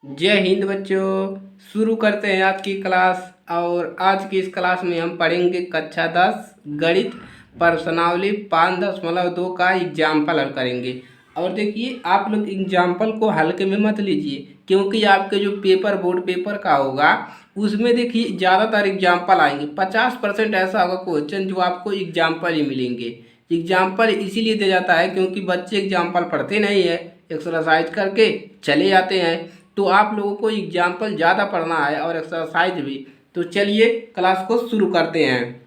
जय हिंद बच्चों। शुरू करते हैं आज की क्लास। और आज की इस क्लास में हम पढ़ेंगे कक्षा 10 गणित प्रश्नावली 5.2 का एग्जाम्पल हल करेंगे। और देखिए, आप लोग एग्जाम्पल को हल्के में मत लीजिए, क्योंकि आपके जो बोर्ड पेपर का होगा उसमें देखिए ज़्यादातर एग्जाम्पल आएंगे। 50% ऐसा होगा क्वेश्चन जो आपको एग्जाम्पल ही मिलेंगे। एग्जाम्पल इसीलिए दिया जाता है क्योंकि बच्चे एग्जाम्पल पढ़ते नहीं है, एक्सरसाइज करके चले जाते हैं। तो आप लोगों को एग्जाम्पल ज़्यादा पढ़ना है और एक्सरसाइज भी। तो चलिए क्लास को शुरू करते हैं।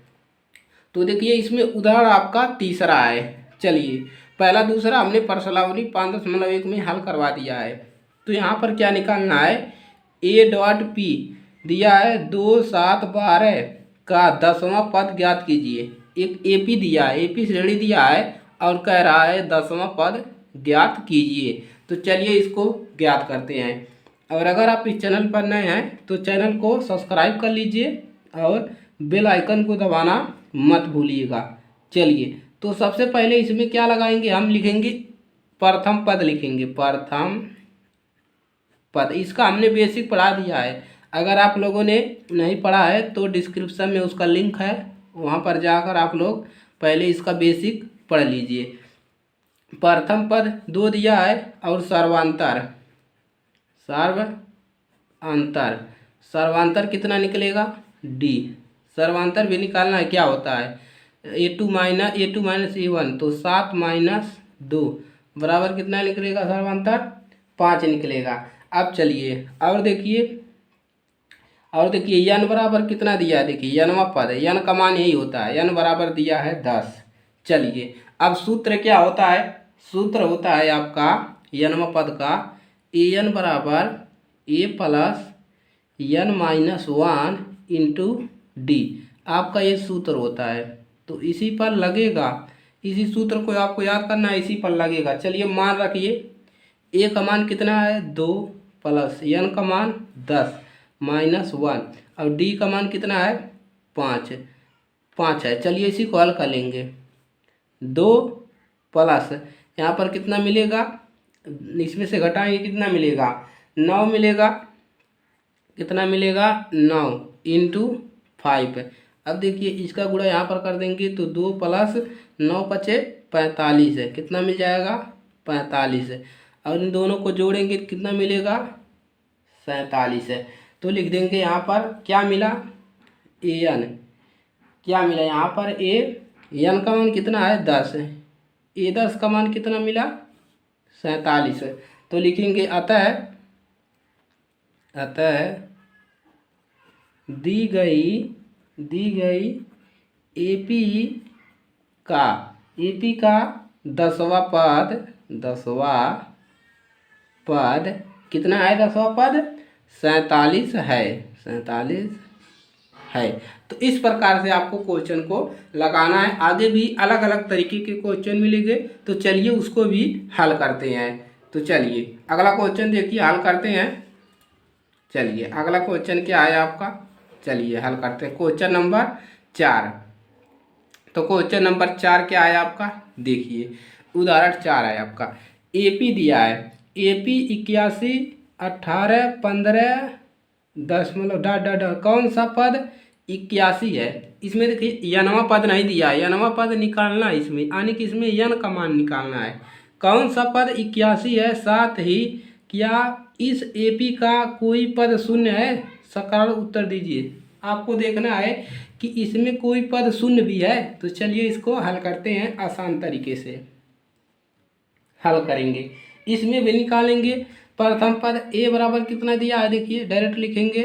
तो देखिए, इसमें उदाहरण आपका तीसरा है। चलिए, पहला दूसरा हमने प्रश्नावली 5.1 में हल करवा दिया है। तो यहाँ पर क्या निकालना है, A.P दिया है 2, 7, 12 का 10वां पद ज्ञात कीजिए। एक AP दिया है, AP श्रेणी दिया है और कह रहा है 10वां पद ज्ञात कीजिए। तो चलिए इसको ज्ञात करते हैं। और अगर आप इस चैनल पर नए हैं तो चैनल को सब्सक्राइब कर लीजिए और बेल आइकन को दबाना मत भूलिएगा। चलिए, तो सबसे पहले इसमें क्या लगाएंगे, हम लिखेंगे प्रथम पद, लिखेंगे प्रथम पद। इसका हमने बेसिक पढ़ा दिया है। अगर आप लोगों ने नहीं पढ़ा है तो डिस्क्रिप्शन में उसका लिंक है, वहाँ पर जाकर आप लोग पहले इसका बेसिक पढ़ लीजिए। प्रथम पद 2 दिया है और सर्वांतर सर्वांतर कितना निकलेगा, D। सर्वांतर भी निकालना है, क्या होता है A2 माइनस A1, तो 7 माइनस 2 बराबर कितना निकलेगा, सर्वांतर 5 निकलेगा। अब चलिए और देखिए n बराबर कितना दिया है, देखिए nवां पद है, n का मान यही होता है, n बराबर दिया है 10। चलिए, अब सूत्र क्या होता है, सूत्र होता है आपका nवां पद का an बराबर a plus n minus 1 into D. आपका ये सूत्र होता है। तो इसी पर लगेगा, इसी सूत्र को आपको याद करना है, इसी पर लगेगा। चलिए मान रखिए, a का मान कितना है 2 प्लस n का मान 10 माइनस 1 और d का मान कितना है 5 है। चलिए इसी को हल कर लेंगे। 2 प्लस यहाँ पर कितना मिलेगा, इसमें से घटाएंगे कितना मिलेगा, 9 मिलेगा। कितना मिलेगा 9 इंटू 5। अब देखिए इसका गुणा यहाँ पर कर देंगे तो 2 प्लस 9 पचे 45 है, कितना मिल जाएगा 45 है। और इन दोनों को जोड़ेंगे कितना मिलेगा 47 है। तो लिख देंगे यहाँ पर क्या मिला, an क्या मिला यहाँ पर n का मान कितना है 10 है, A10 का मान कितना मिला 47 है। तो लिखेंगे अतः दी गई AP का 10वां पद कितना है, 10वां पद 47 है। तो इस प्रकार से आपको क्वेश्चन को लगाना है। आगे भी अलग अलग तरीके के क्वेश्चन मिलेंगे, तो चलिए उसको भी हल करते हैं। तो चलिए अगला क्वेश्चन देखिए, हल करते हैं। चलिए अगला क्वेश्चन क्या है आपका, चलिए हल करते हैं। Question number 4। तो क्वेश्चन नंबर 4 क्या है आपका, देखिए उदाहरण 4 है आपका। AP दिया है, AP 81 18 15 दशमलव डॉट डॉट डॉट, कौन सा पद 81 है। इसमें देखिए nवां पद नहीं दिया है, nवां पद निकालना है इसमें, यानी कि इसमें n का मान निकालना है। कौन सा पद 81 है, साथ ही क्या इस AP का कोई पद शून्य है, सकारात्मक उत्तर दीजिए। आपको देखना है कि इसमें कोई पद शून्य भी है। तो चलिए इसको हल करते हैं, आसान तरीके से हल करेंगे। इसमें भी निकालेंगे। प्रथम पद a बराबर कितना दिया है, देखिए डायरेक्ट लिखेंगे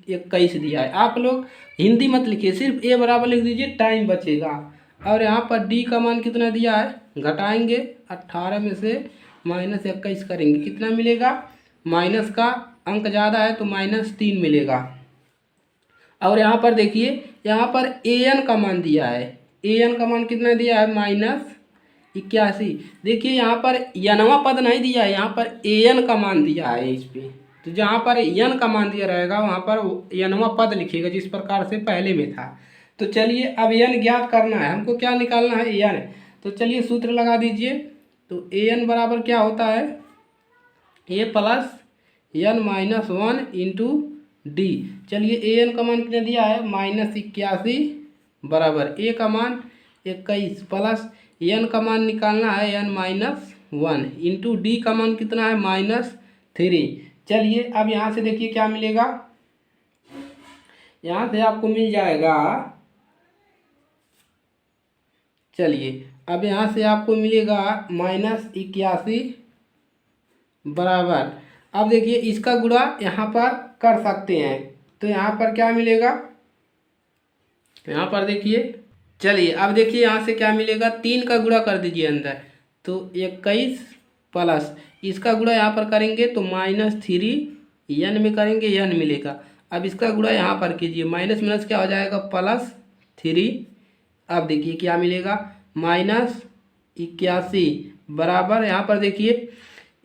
21 दिया है। आप लोग हिंदी मत लिखिए, सिर्फ a बराबर लिख दीजिए, टाइम बचेगा। और यहाँ पर d का मान कितना दिया है, घटाएंगे 18 में से माइनस 21 करेंगे, कितना मिलेगा, माइनस का अंक ज़्यादा है तो -3 मिलेगा। और यहाँ पर देखिए, यहाँ पर an का मान दिया है, an का मान कितना दिया है -81। देखिए यहाँ पर nवां पद नहीं दिया है, यहाँ पर an का मान दिया है इस पे। तो जहाँ पर n का मान दिया रहेगा वहाँ पर nवां पद लिखिएगा, जिस प्रकार से पहले में था। तो चलिए अब n ज्ञात करना है, हमको क्या निकालना है n। तो चलिए सूत्र लगा दीजिए। तो an बराबर क्या होता है, a plus n minus one into D. चलिए ए एन का मान कितना दिया है -81 बराबर ए का मान 21 प्लस एन का मान निकालना है n minus one into D का मान कितना है -3। चलिए अब यहाँ से देखिए क्या मिलेगा, यहाँ से आपको मिल जाएगा, चलिए अब यहाँ से आपको मिलेगा -81 बराबर, अब देखिए इसका गुणा यहाँ पर कर सकते हैं, तो यहाँ पर क्या मिलेगा, यहाँ पर देखिए, चलिए अब देखिए यहाँ से क्या मिलेगा, 3 का गुणा कर दीजिए अंदर, तो 21 प्लस इसका गुणा यहाँ पर करेंगे तो -3 n में करेंगे n मिलेगा। अब इसका गुणा यहाँ पर कीजिए, माइनस माइनस क्या हो जाएगा +3। अब देखिए क्या मिलेगा -81 बराबर, यहाँ पर देखिए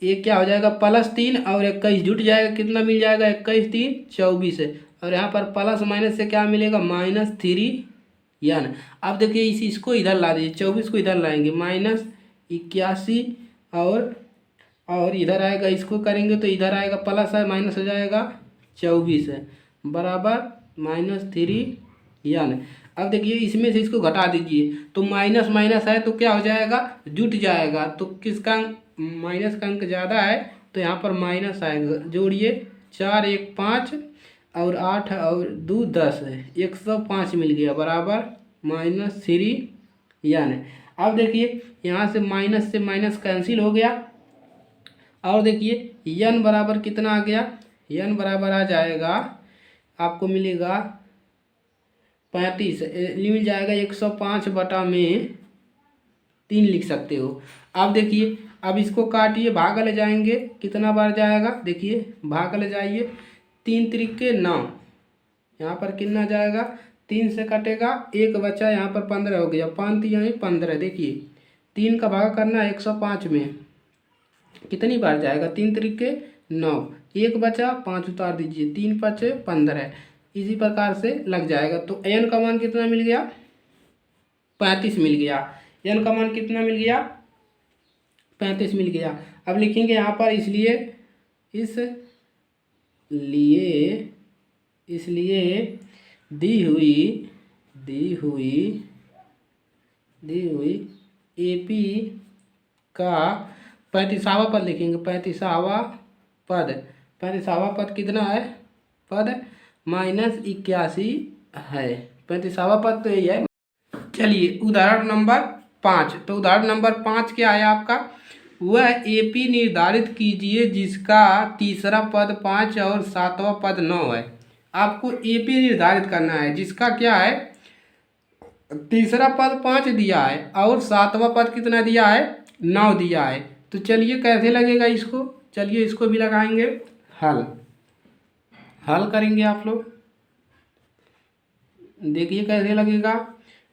ये क्या हो जाएगा +3 और 21 जुट जाएगा, कितना मिल जाएगा 21 3 24 है, और यहाँ पर प्लस माइनस से क्या मिलेगा -3n। अब देखिए इसको इधर ला दीजिए, 24 को इधर लाएंगे -81 और इधर आएगा, इसको करेंगे तो इधर आएगा प्लस है माइनस हो जाएगा 24 है बराबर -3n। अब देखिए इसमें से इसको घटा दीजिए, तो माइनस माइनस है तो क्या हो जाएगा जुट जाएगा, तो किसका माइनस का अंक ज़्यादा है तो यहाँ पर माइनस आएगा। जोड़िए 4 1 5 और 8 और 2 10 है, 105 मिल गया बराबर -3n। अब देखिए यहाँ से माइनस कैंसिल हो गया, और देखिए n बराबर कितना आ गया, n बराबर आ जाएगा आपको मिलेगा 35, मिल जाएगा 105 बटा में 3 लिख सकते हो। अब देखिए अब इसको काटिए, भागल जाएंगे, कितना बार जाएगा, देखिए भागल जाइए, 3 त्रिके 9, यहाँ पर कितना जाएगा 3 से कटेगा, 1 बचा, यहाँ पर 15 हो गया, 5 यहीं 15। देखिए 3 का भाग करना है 105 में, कितनी बार जाएगा 3 त्रिके 9, 1 बचा, 5 उतार दीजिए, 3 5 15, इसी प्रकार से लग जाएगा। तो n का मान कितना मिल गया 35 मिल गया, n का मान कितना मिल गया 35 मिल गया। अब लिखेंगे यहाँ पर इसलिए दी हुई AP का 35वां पद लिखेंगे, 35वां पद कितना है पद -81 है, 35वां पद तो यही है। चलिए उदाहरण नंबर 5, तो उदाहरण नंबर 5 क्या है आपका, वह AP निर्धारित कीजिए जिसका तीसरा पद 5 और 7वां पद 9 है। आपको AP निर्धारित करना है जिसका क्या है, तीसरा पद 5 दिया है और 7वां पद कितना दिया है 9 दिया है। तो चलिए कैसे लगेगा इसको, चलिए इसको भी लगाएंगे, हल करेंगे आप लोग, देखिए कैसे लगेगा।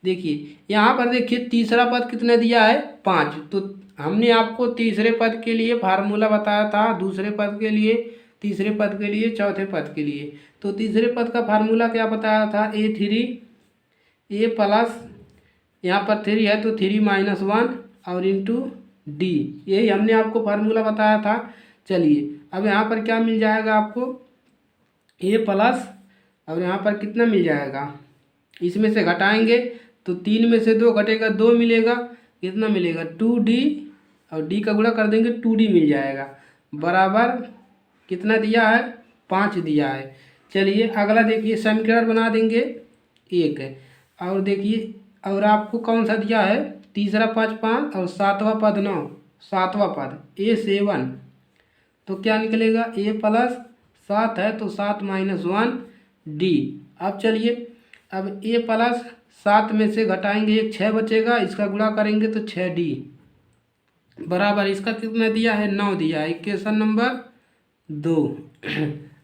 देखिए यहाँ पर देखिए तीसरा पद कितना दिया है 5, तो हमने आपको तीसरे पद के लिए फार्मूला बताया था, दूसरे पद के लिए, तीसरे पद के लिए, चौथे पद के लिए। तो तीसरे पद का फार्मूला क्या बताया था, A प्लस यहाँ पर 3 है तो 3 - 1 और इंटू डी, यही हमने आपको फार्मूला बताया था। चलिए अब यहाँ पर क्या मिल जाएगा आपको A प्लस, और यहाँ पर कितना मिल जाएगा, इसमें से घटाएंगे तो 3 में से 2 घटेगा 2 मिलेगा, कितना मिलेगा 2D, और D का गुणा कर देंगे 2D मिल जाएगा बराबर कितना दिया है 5 दिया है। चलिए अगला देखिए समीकरण बना देंगे 1, और देखिए और आपको कौन सा दिया है, तीसरा पद 5 और 7वां पद 9, 7वां पद A7, तो क्या निकलेगा A प्लस 7 है तो 7 - 1 D। अब चलिए अब A प्लस 7 में से घटाएंगे 1, 6 बचेगा, इसका गुणा करेंगे तो 6D बराबर इसका कितना दिया है 9 दिया है, इक्वेशन नंबर 2।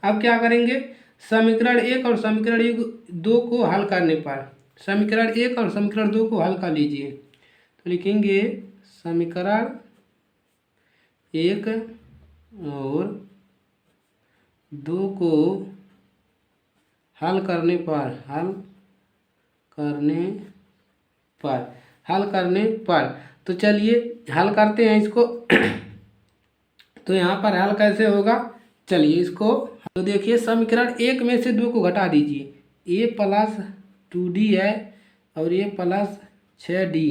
अब क्या करेंगे, समीकरण 1 और समीकरण 2 को हल करने पर, समीकरण 1 और समीकरण 2 को हल कर लीजिए, तो लिखेंगे समीकरण 1 और 2 को हल करने पर तो चलिए हल करते हैं इसको। तो यहाँ पर हल कैसे होगा, चलिए इसको तो देखिए समीकरण 1 में से 2 को घटा दीजिए। ए प्लस 2d है और ए प्लस 6d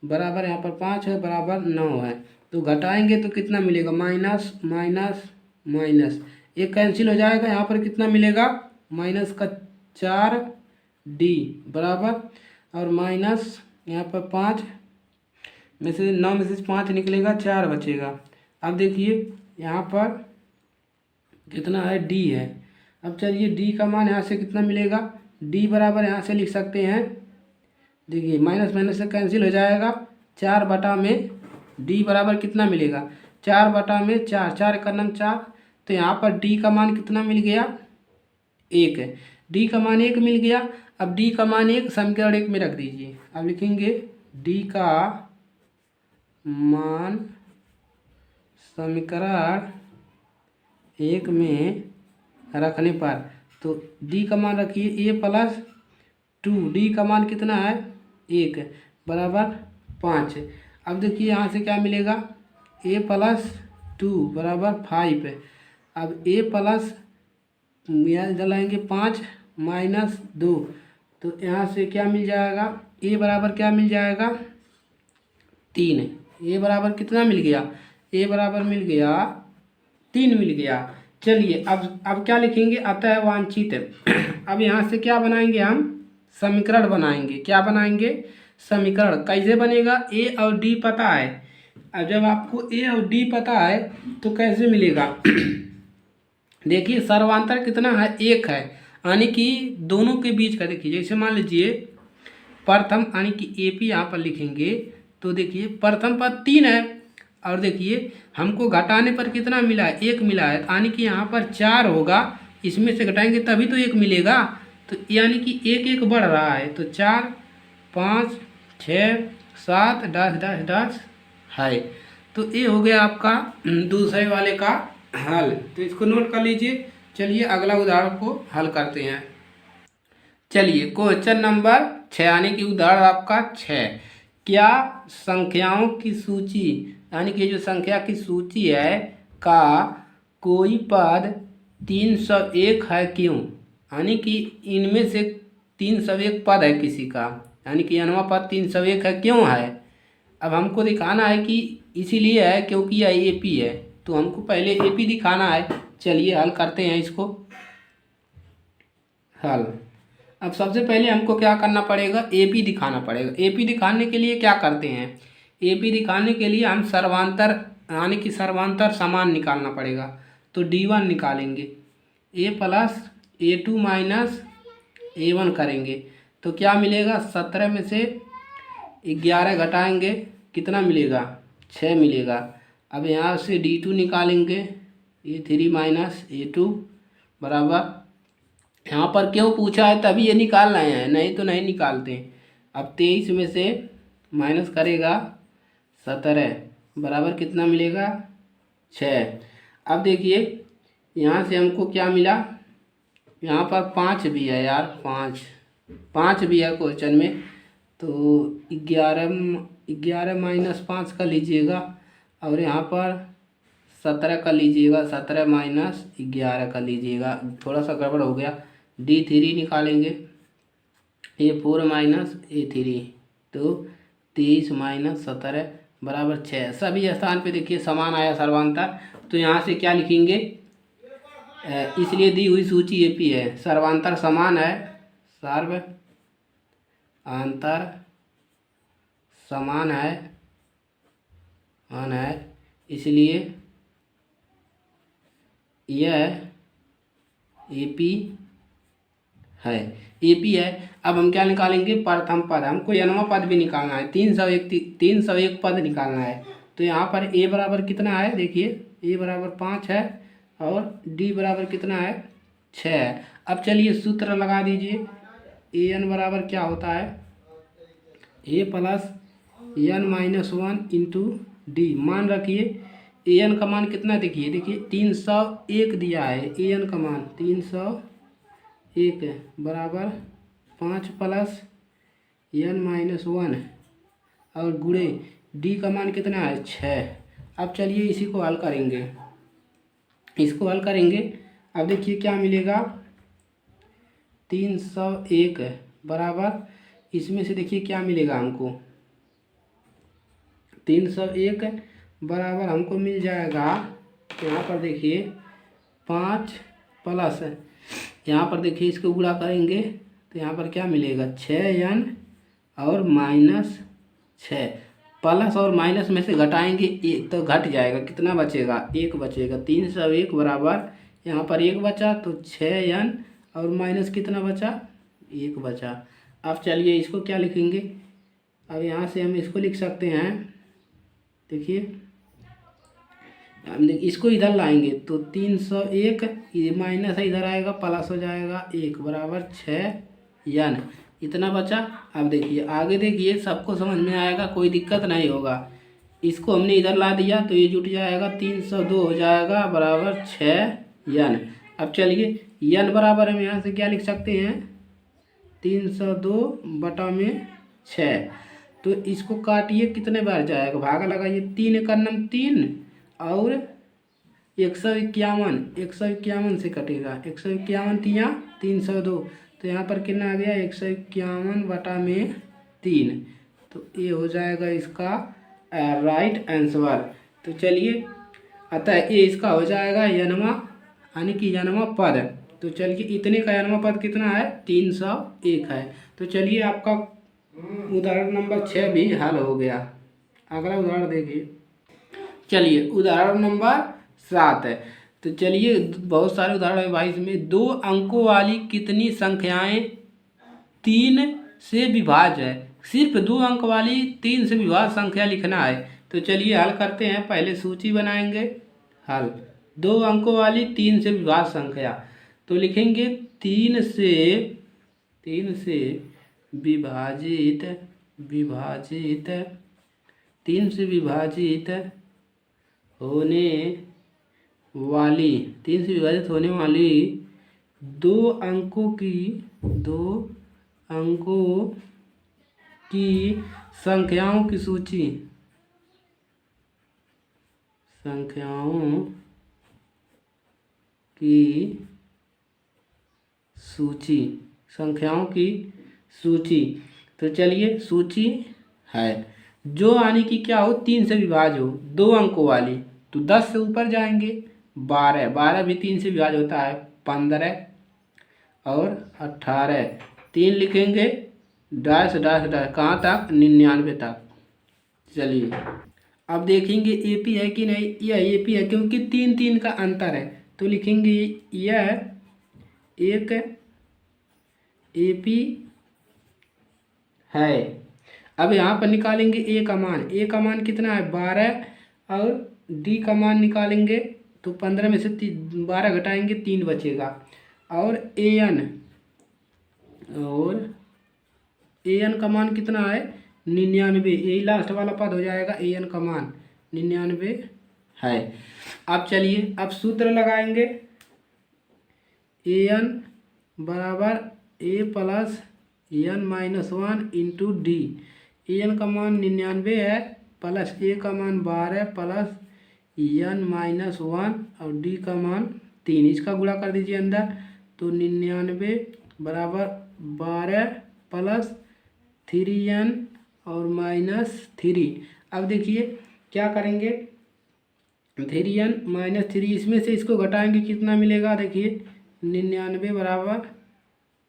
बराबर यहाँ पर 5 है बराबर 9 है। तो घटाएंगे तो कितना मिलेगा, माइनस माइनस माइनस, एक कैंसिल हो जाएगा, यहाँ पर कितना मिलेगा माइनस का 4d बराबर और माइनस यहाँ पर 5 में से 9 में से 5 निकलेगा, 4 बचेगा। अब देखिए यहाँ पर कितना है, d है। अब चलिए d का मान यहाँ से कितना मिलेगा, d बराबर यहाँ से लिख सकते हैं, देखिए माइनस माइनस से कैंसिल हो जाएगा, 4 बटा में d बराबर कितना मिलेगा, 4 बटा में 4, 4 का नम 4, तो यहाँ पर d का मान कितना मिल गया, 1 है। d का मान 1 मिल गया। अब d का मान 1 समीकरण 1 में रख दीजिए। अब लिखेंगे d का मान समीकरण 1 में रखने पर, तो d का मान रखिए a प्लस 2, d का मान कितना है 1 बराबर 5। अब देखिए यहाँ से क्या मिलेगा, a प्लस 2 बराबर 5 है। अब a प्लस यहाँ डलाएंगे 5 माइनस 2, तो यहाँ से क्या मिल जाएगा, a बराबर क्या मिल जाएगा 3। a बराबर कितना मिल गया, a बराबर मिल गया 3 मिल गया। चलिए अब क्या लिखेंगे, अतः वांछित। अब यहाँ से क्या बनाएंगे, हम समीकरण बनाएंगे। क्या बनाएंगे, समीकरण। कैसे बनेगा, ए और डी पता है। अब जब आपको ए और डी पता है तो कैसे मिलेगा देखिए सर्वांतर कितना है, 1 है, यानी कि दोनों के बीच का। देखिए जैसे मान लीजिए प्रथम यानी कि ए पी यहाँ पर लिखेंगे, तो देखिए प्रथम पद 3 है और देखिए हमको घटाने पर कितना मिला है, 1 मिला है, यानी कि यहाँ पर 4 होगा, इसमें से घटाएंगे तभी तो 1 मिलेगा। तो यानी कि 1 1 बढ़ रहा है, तो 4 5 6 7 10 10 10 है। तो ये हो गया आपका दूसरे वाले का हल। तो इसको नोट कर लीजिए। चलिए अगला उदाहरण को हल करते हैं। चलिए क्वेश्चन नंबर 6 यानी कि उदाहरण आपका 6, क्या संख्याओं की सूची यानी कि जो संख्या की सूची है का कोई पद 301 है क्यों, यानी कि इनमें से 301 पद है किसी का, यानी कि अनवा पद 301 है क्यों है। अब हमको दिखाना है कि इसीलिए है क्योंकि यह एपी है, तो हमको पहले एपी दिखाना है। चलिए हल करते हैं इसको हल। अब सबसे पहले हमको क्या करना पड़ेगा, एपी दिखाना पड़ेगा। एपी दिखाने के लिए क्या करते हैं, एपी दिखाने के लिए हम सर्वांतर यानी कि सर्वांतर समान निकालना पड़ेगा। तो d1 निकालेंगे, a plus a2 minus a1 करेंगे तो क्या मिलेगा, 17 में से 11 घटाएंगे कितना मिलेगा, 6 मिलेगा। अब यहाँ से d2 निकालेंगे, a3 माइनस a2 बराबर, यहाँ पर क्यों पूछा है तभी ये निकाल रहे हैं, नहीं तो नहीं निकालते। अब 23 में से माइनस करेगा 17 बराबर कितना मिलेगा, 6। अब देखिए यहाँ से हमको क्या मिला, यहाँ पर 5 भी है यार, 5 भी है क्वेश्चन में, तो 11 माइनस 5 का लीजिएगा और यहाँ पर 17 का लीजिएगा, 17 माइनस 11 का लीजिएगा, थोड़ा सा गड़बड़ हो गया। d3 निकालेंगे, a4 माइनस a3, तो 23 माइनस 17 बराबर 6। सभी स्थान पे देखिए समान आया सर्वांतर, तो यहाँ से क्या लिखेंगे, इसलिए दी हुई सूची एपी है, सर्वांतर समान है, सर्व अंतर समान है इसलिए यह एपी है, एपी है। अब हम क्या निकालेंगे, प्रथम पद, हमको यनवा पद भी निकालना है, 301 पद निकालना है। तो यहाँ पर a बराबर कितना है, देखिए a बराबर 5 है और d बराबर कितना है, 6 है। अब चलिए सूत्र लगा दीजिए, an बराबर क्या होता है, a plus n minus 1 into D. मान रखिए an का मान कितना, देखिए 301 दिया है, an का मान 301 है बराबर 5 प्लस n माइनस 1 और गुणे d का मान कितना है, 6। अब चलिए इसी को हल करेंगे। इसको हल करेंगे। अब देखिए क्या मिलेगा, 301 बराबर, इसमें से देखिए क्या मिलेगा हमको, 301 बराबर हमको मिल जाएगा, यहाँ पर देखिए 5 प्लस, यहाँ पर देखिए इसको गुणा करेंगे तो यहाँ पर क्या मिलेगा, 6n और -6, प्लस और माइनस में से घटाएंगे एक तो घट जाएगा, कितना बचेगा, 1 बचेगा। 301 बराबर यहाँ पर 1 बचा तो 6n और माइनस कितना बचा, 1 बचा। अब चलिए इसको क्या लिखेंगे, अब यहाँ से हम इसको लिख सकते हैं, देखिए हम इसको इधर लाएंगे तो 301 माइनस है इधर आएगा, प्लस हो जाएगा 1 बराबर 6n, इतना बचा। अब देखिए आगे देखिए सबको समझ में आएगा, कोई दिक्कत नहीं होगा। इसको हमने इधर ला दिया तो ये जुट जाएगा, 302 हो जाएगा बराबर 6n। अब चलिए n बराबर हम यहाँ से क्या लिख सकते हैं, 302 बटा में 6, तो इसको काटिए कितने बार जाएगा, भागा लगाइए, 3 एक नम 3 और 151 से कटेगा, 151 तिया 302, तो यहाँ पर कितना आ गया, 151 बटा में 3, तो ये हो जाएगा इसका राइट आंसर। तो चलिए अतः ये इसका हो जाएगा यनमा, यानी कि यनमा पद। तो चलिए इतने का यनमा पद कितना है, 301 है। तो चलिए आपका उदाहरण नंबर 6 भी हल हो गया। अगला उदाहरण देखिए, चलिए उदाहरण नंबर 7 है। तो चलिए बहुत सारे उदाहरण है भाई, इसमें 2 अंकों वाली कितनी संख्याएं 3 से विभाज्य है, सिर्फ 2 अंक वाली 3 से विभाज्य संख्या लिखना है। तो चलिए हल करते हैं, पहले सूची बनाएंगे, हल 2 अंकों वाली 3 से विभाज्य संख्या, तो लिखेंगे 3 से विभाजित 3 से विभाजित होने वाली 2 अंकों की संख्याओं की सूची, संख्याओं की सूची। तो चलिए सूची है, जो यानी कि क्या हो, 3 से विभाज्य हो, 2 अंकों वाली, तो 10 से ऊपर जाएंगे, 12 भी 3 से विभाज्य होता है, 15 और 18, 3 लिखेंगे, डैश डैश डैश कहाँ तक, 99 तक। चलिए अब देखेंगे एपी है कि नहीं, यह एपी है क्योंकि 3 का अंतर है, तो लिखेंगे यह एक एपी है। अब यहाँ पर निकालेंगे ए का मान कितना है, 12, और डी का मान निकालेंगे तो 15 में से 12 घटाएंगे 3 बचेगा, और ए एन का मान कितना है, 99, यही लास्ट वाला पद हो जाएगा, ए एन का मान 99 है। अब चलिए अब सूत्र लगाएंगे, ए एन बराबर A plus N minus 1 into D, A N का मान 99 है, प्लस ए का मान 12 प्लस एन माइनस 1 और डी का मान 3, इसका गुणा कर दीजिए अंदर, तो 99 बराबर 12 प्लस 3n और -3। अब देखिए क्या करेंगे, 3n -3, इसमें से इसको घटाएंगे कितना मिलेगा, देखिए 99 बराबर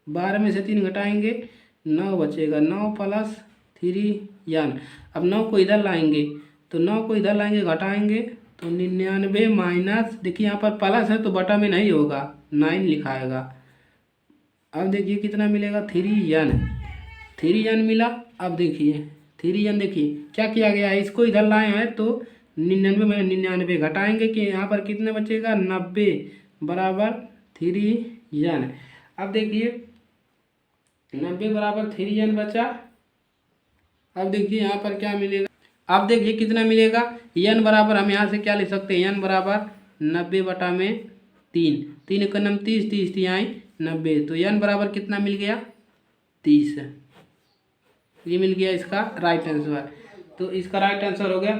12 में से 3 घटाएंगे 9 बचेगा, 9 प्लस 3n। अब 9 को इधर लाएंगे, तो 9 को इधर लाएंगे घटाएंगे तो 99 माइनस, देखिए यहाँ पर प्लस है तो बटा में नहीं होगा, 9 लिखाएगा। अब देखिए कितना मिलेगा, 3n मिला। अब देखिए 3n, देखिए क्या किया गया है, इसको इधर लाए हैं तो 99 में 99 घटाएंगे कि यहाँ पर कितने बचेगा, 90 बराबर 3n। अब देखिए 90 बराबर 3n बचा। अब देखिए यहाँ पर क्या मिलेगा, अब देखिए कितना मिलेगा, n बराबर हम यहाँ से क्या लिख सकते हैं, n बराबर 90 बटा में 3, 3 एक नम 30, 30 तिहाई 90, तो n बराबर कितना मिल गया, 30। ये मिल गया इसका राइट आंसर। तो इसका राइट आंसर हो गया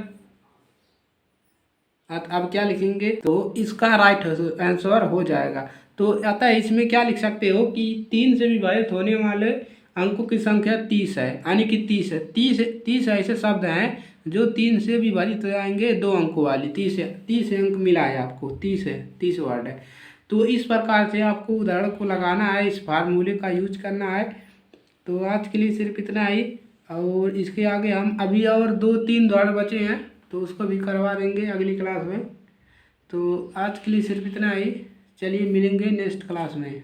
अब क्या लिखेंगे, तो इसका राइट आंसर हो जाएगा। तो अतः इसमें क्या लिख सकते हो कि 3 से विभाजित होने वाले अंकों की संख्या 30 है, यानी कि 30 है। 30 ऐसे शब्द हैं जो 3 से विभाजित हो जाएंगे 2 अंकों वाली। 30 अंक मिला है आपको, 30 है, 30 वर्ड है। तो इस प्रकार से आपको उदाहरण को लगाना है, इस फार्मूले का यूज करना है। तो आज के लिए सिर्फ इतना ही, और इसके आगे हम अभी और 2-3 उदाहरण बचे हैं तो उसको भी करवा देंगे अगली क्लास में। तो आज के लिए सिर्फ इतना ही, चलिए मिलेंगे नेक्स्ट क्लास में।